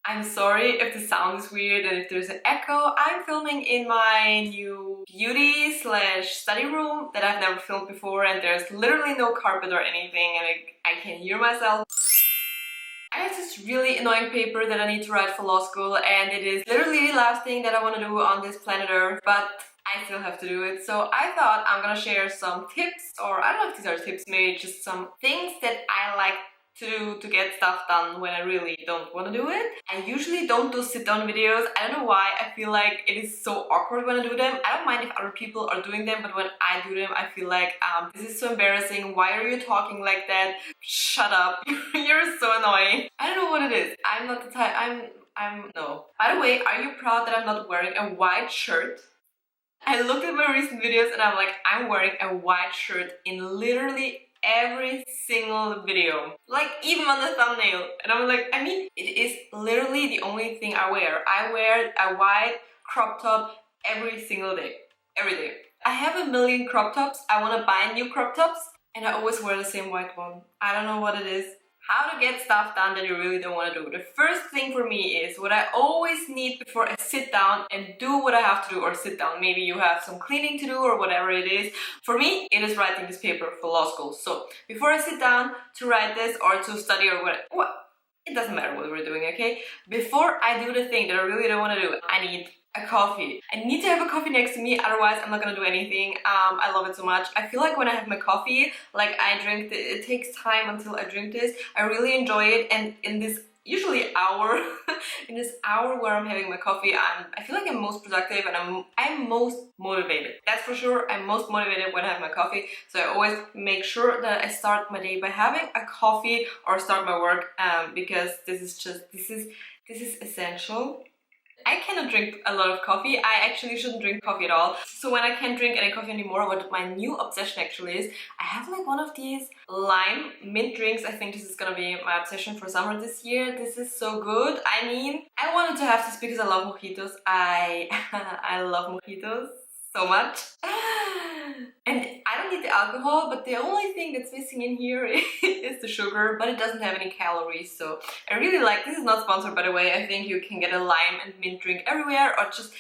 I'm sorry if the sound is weird and if there's an echo. I'm filming in my new beauty slash study room that I've never filmed before, and there's literally no carpet or anything, and I can hear myself. I have this really annoying paper that I need to write for law school, and it is literally the last thing that I want to do on this planet Earth, but I still have to do it. So I thought I'm gonna share some tips, or I don't know if these are tips, maybe just some things that I like to do to get stuff done when I really don't want to do it. I usually don't do sit-down videos. I don't know why. I feel like it is so awkward when I do them. I don't mind if other people are doing them, but when I do them, I feel like this is so embarrassing. Why are you talking like that? Shut up. You're so annoying. I don't know what it is. I'm not the type. No. By the way, are you proud that I'm not wearing a white shirt? I looked at my recent videos and I'm like, I'm wearing a white shirt in literally every single video, like even on the thumbnail. And I'm like, I mean, it is literally the only thing I wear. I wear a white crop top every single day, every day. I have a million crop tops. I want to buy new crop tops, and I always wear the same white one. I don't know what it is. How to get stuff done that you really don't want to do. The first thing for me is what I always need before I sit down and do what I have to do, or sit down. Maybe you have some cleaning to do or whatever it is. For me, it is writing this paper for law school. So before I sit down to write this or to study or whatever, it doesn't matter what we're doing, okay? Before I do the thing that I really don't want to do, I need a coffee. I need to have a coffee next to me, otherwise I'm not gonna do anything. I love it so much. I feel like when I have my coffee, like I drink it takes time until I drink this. I really enjoy it, and in this usually hour, in this hour where I'm having my coffee, I feel like I'm most productive and I'm most motivated. That's for sure. I'm most motivated when I have my coffee. So I always make sure that I start my day by having a coffee or start my work, because this is essential. I cannot drink a lot of coffee. I actually shouldn't drink coffee at all. So when I can't drink any coffee anymore, what my new obsession actually is, I have like one of these lime mint drinks. I think this is gonna be my obsession for summer this year. This is so good. I mean, I wanted to have this because I love mojitos. I love mojitos so much. And I don't need the alcohol, but the only thing that's missing in here is the sugar, but it doesn't have any calories. So I really like, this is not sponsored by the way. I think you can get a lime and mint drink everywhere, or just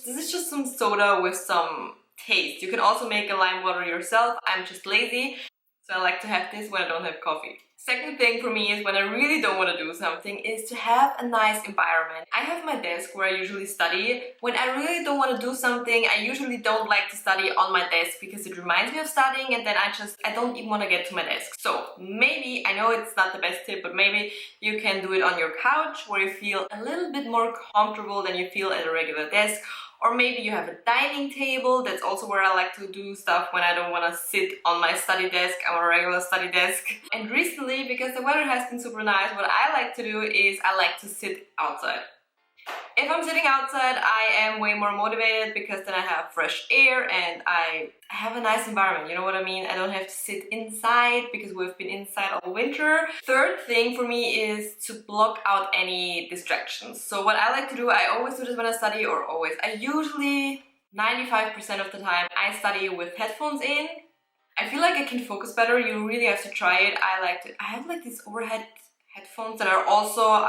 this is just some soda with some taste. You can also make a lime water yourself. I'm just lazy, so I like to have this when I don't have coffee. Second thing for me is when I really don't want to do something is to have a nice environment. I have my desk where I usually study. When I really don't want to do something, I usually don't like to study on my desk because it reminds me of studying, and then I don't even want to get to my desk. So maybe, I know it's not the best tip, but maybe you can do it on your couch where you feel a little bit more comfortable than you feel at a regular desk. Or maybe you have a dining table. That's also where I like to do stuff when I don't want to sit on my study desk, on a regular study desk. And recently, because the weather has been super nice, what I like to do is I like to sit outside. If I'm sitting outside, I am way more motivated because then I have fresh air and I have a nice environment, you know what I mean? I don't have to sit inside because we've been inside all winter. Third thing for me is to block out any distractions. So what I like to do, I always do this when I study, or always, I usually 95% of the time I study with headphones in. I feel like I can focus better. You really have to try it. I have like these overhead headphones that are also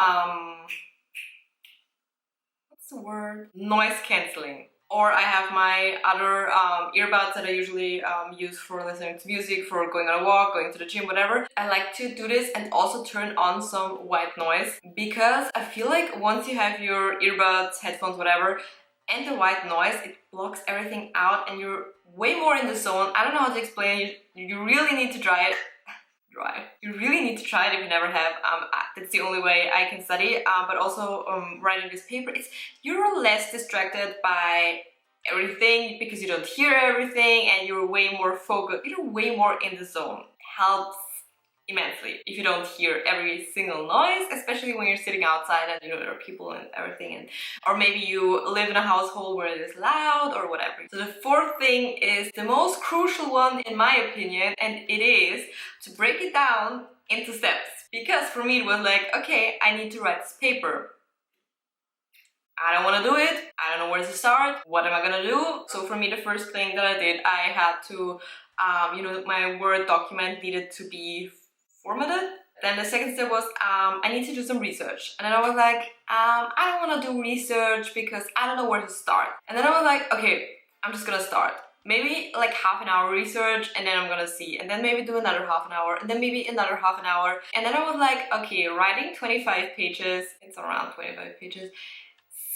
the word? Noise cancelling. Or I have my other earbuds that I usually use for listening to music, for going on a walk, going to the gym, whatever. I like to do this and also turn on some white noise, because I feel like once you have your earbuds, headphones, whatever, and the white noise, it blocks everything out and you're way more in the zone. I don't know how to explain it. You really need to try it. You really need to try it if you never have. That's the only way I can study, but also writing this paper, you're less distracted by everything because you don't hear everything and you're way more focused, you're way more in the zone. Helps immensely if you don't hear every single noise, especially when you're sitting outside and you know there are people and everything, or maybe you live in a household where it is loud or whatever. So the fourth thing is the most crucial one in my opinion, and it is to break it down into steps. Because for me it was like, okay, I need to write this paper. I don't want to do it. I don't know where to start. What am I gonna do? So for me, the first thing that I did, I had to, my Word document needed to be formatted. Then the second step was I need to do some research. And then I was like, I don't want to do research because I don't know where to start. And then I was like, okay, I'm just gonna start. Maybe like half an hour research and then I'm gonna see. And then maybe do another half an hour and then maybe another half an hour. And then I was like, okay, writing 25 pages, it's around 25 pages,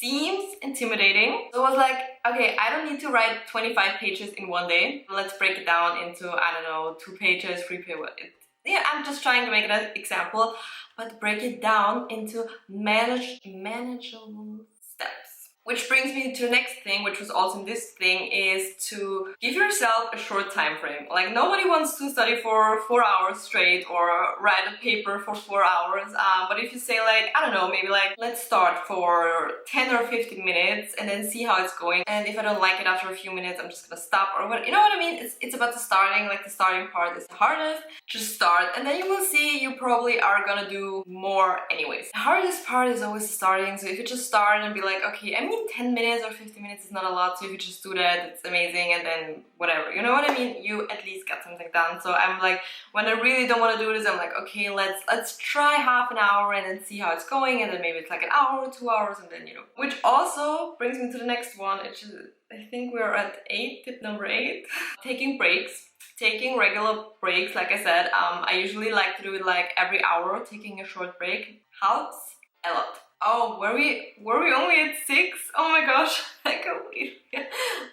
seems intimidating. So I was like, okay, I don't need to write 25 pages in one day. Let's break it down into, I don't know, 2 pages, 3 pages. Yeah, I'm just trying to make it an example, but break it down into manageable steps. Which brings me to the next thing, which was also in this thing, is to give yourself a short time frame. Like, nobody wants to study for 4 hours straight or write a paper for 4 hours. But if you say like, I don't know, maybe like, let's start for 10 or 15 minutes and then see how it's going. And if I don't like it after a few minutes, I'm just gonna stop or what, you know what I mean? It's about the starting, like the starting part is the hardest. Just start and then you will see you probably are gonna do more anyways. The hardest part is always the starting. So if you just start and be like, okay, I mean 10 minutes or 15 minutes is not a lot, so if you just do that, it's amazing, and then whatever, you know what I mean? You at least get something done. So I'm like, when I really don't want to do this, I'm like, okay, let's try half an hour and then see how it's going, and then maybe it's like an hour, 2 hours, and then, you know. Which also brings me to the next one, which is, I think we're at 8, tip number 8. Taking breaks. Taking regular breaks, like I said, I usually like to do it like every hour. Taking a short break helps a lot. Oh, were we only at 6? Oh my gosh, like a weird.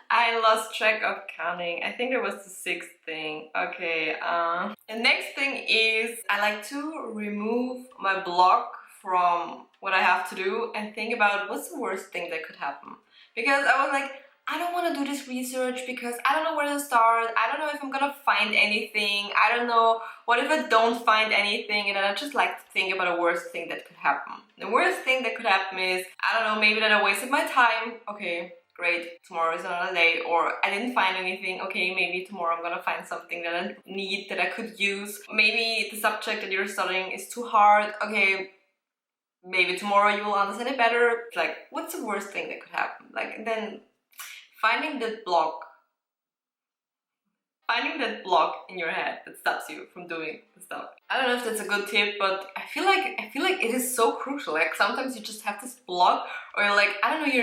I lost track of counting. I think it was the 6th thing. Okay, the next thing is I like to remove my block from what I have to do and think about what's the worst thing that could happen. Because I was like, I don't want to do this research because I don't know where to start. I don't know if I'm gonna find anything. I don't know, what if I don't find anything? And then I just like to think about a worst thing that could happen. The worst thing that could happen is, I don't know, maybe that I wasted my time. Okay, great, tomorrow is another day. Or I didn't find anything. Okay, maybe tomorrow I'm gonna find something that I need, that I could use. Maybe the subject that you're studying is too hard. Okay, maybe tomorrow you will understand it better. Like, what's the worst thing that could happen? Like, then finding that block in your head that stops you from doing the stuff. I don't know if that's a good tip, but I feel like it is so crucial. Like, sometimes you just have this block, or you're like, I don't know,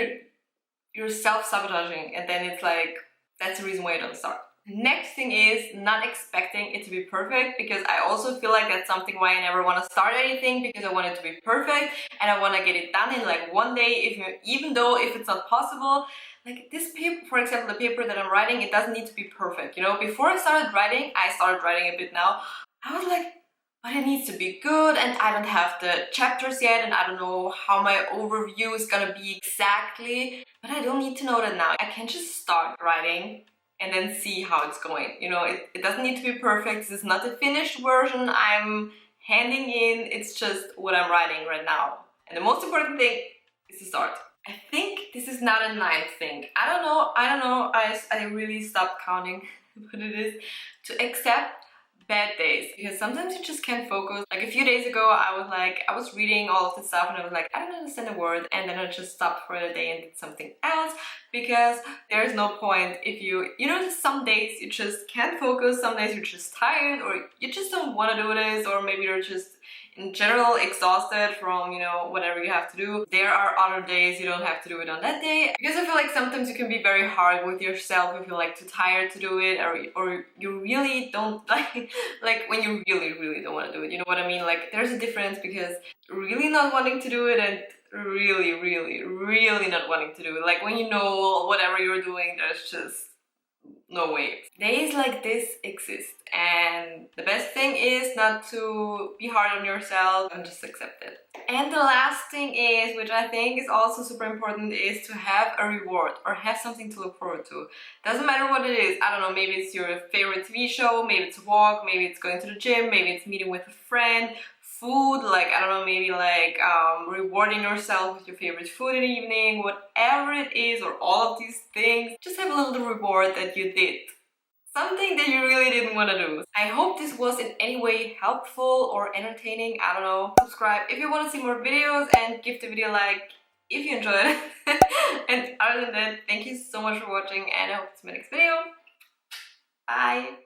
you're self-sabotaging, and then it's like, that's the reason why you don't start. Next thing is not expecting it to be perfect, because I also feel like that's something why I never want to start anything, because I want it to be perfect and I want to get it done in like one day, even though if it's not possible. Like this paper, for example, the paper that I'm writing, it doesn't need to be perfect, you know? Before I started writing a bit now, I was like, but it needs to be good, and I don't have the chapters yet, and I don't know how my overview is gonna be exactly, but I don't need to know that now. I can just start writing and then see how it's going. You know, it doesn't need to be perfect. This is not the finished version I'm handing in, it's just what I'm writing right now. And the most important thing is to start. I think this is not a 9th thing. I don't know, I really stopped counting what it is. To accept bad days, because sometimes you just can't focus. Like a few days ago, I was reading all of this stuff and I was like, I don't understand a word, and then I just stopped for the day and did something else, because there's no point if you know, some days you just can't focus, some days you're just tired, or you just don't want to do this, or maybe you're just in general exhausted from, you know, whatever you have to do. There are other days you don't have to do it on that day, because I feel like sometimes you can be very hard with yourself if you're like too tired to do it, or you really don't like when you really don't want to do it, you know what I mean? Like, there's a difference, because really not wanting to do it and really not wanting to do it. Like, when you know whatever you're doing, there's just no way. Days like this exist, and the best thing is not to be hard on yourself and just accept it. And the last thing is, which I think is also super important, is to have a reward or have something to look forward to. Doesn't matter what it is. I don't know, maybe it's your favorite TV show, maybe it's a walk, maybe it's going to the gym, maybe it's meeting with a friend, food, like, I don't know, maybe like rewarding yourself with your favorite food in the evening, whatever it is, or all of these things. Just have a little reward that you did. Something that you really didn't want to do. I hope this was in any way helpful or entertaining. I don't know. Subscribe if you want to see more videos, and give the video a like if you enjoyed it. And other than that, thank you so much for watching, and I hope to see you in my next video. Bye!